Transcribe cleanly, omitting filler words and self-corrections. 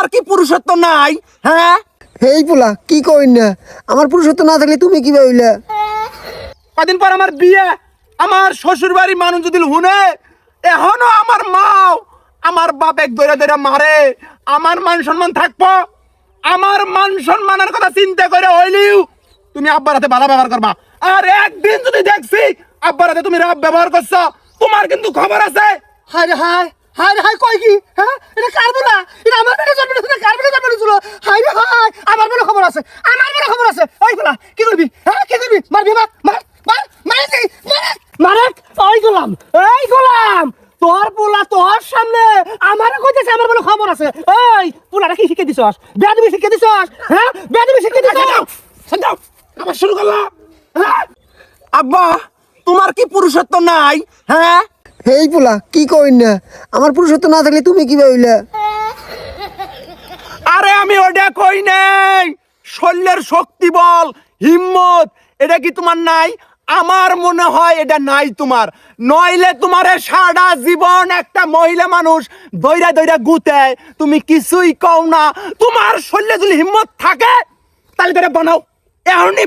তোমার কি পুরুষত্ব নাই? হ্যাঁ, হেই পোলা কি কই না, আমার পুরুষত্ব না থাকলে তুমি কি ভাইলা? কদিন পর আমার বিয়ে, আমার শ্বশুর বাড়ির মানুষ যদি শুনে এখনো আমার মাও আমার বাপ এক দৈরা দৈরা মারে, আমার মান সম্মান থাকবো? আমার মান সম্মানের কথা চিন্তা করে হইলিও তুমি আব্বার হাতে ভালো ব্যবহার করবা। আর একদিন যদি দেখছি আব্বার হাতে তুমি রাব ব্যবহার করছো, তোমার কিন্তু খবর আছে। হায় রে হায়, হায় রে হায়, কই কি? হ্যাঁ, এটা কার বলা? এটা আমার বেটা জন্ম দিয়েছিল, কার বেটা জন্ম দিয়েছিল? হায় রে হায়, আমার বেলা খবর আছে, আমার বেলা খবর আছে। ওই বলা কি করবি? হ্যাঁ, কি করবি? মারবি? মার মার মার মারছি মারে। ওই গোলাম, এই গোলাম, তোর পোলা তোর সামনে আমারে কইতেছে আমার বেলা খবর আছে। ওই পোলাটা কি শিখে দিছস? বেয়াদবি শিখে দিছস? হ্যাঁ, বেয়াদবি শিখে দিছস? সন্ধ্যাও আবার শুরু করলা। হ্যাঁ? আব্বা, তোমার কি পুরুষত্ব নাই? হ্যাঁ, হেই পোলা কি কই না, আমার পুরুষত্ব না থাকলে তুমি কি ভাইলা? আরে আমি ওটা কই নাই, শরীরের শক্তি বল হিম্মত এটা কি তোমার নাই? আমার মনে হয় এটা নাই তোমার, নইলে তোমার সারা জীবন একটা মহিলা মানুষ দইরা দইরা গুতে, তুমি কিছুই কও না। তোমার শরীরে যদি হিম্মত থাকে তাহলে করে বানাও, এখনই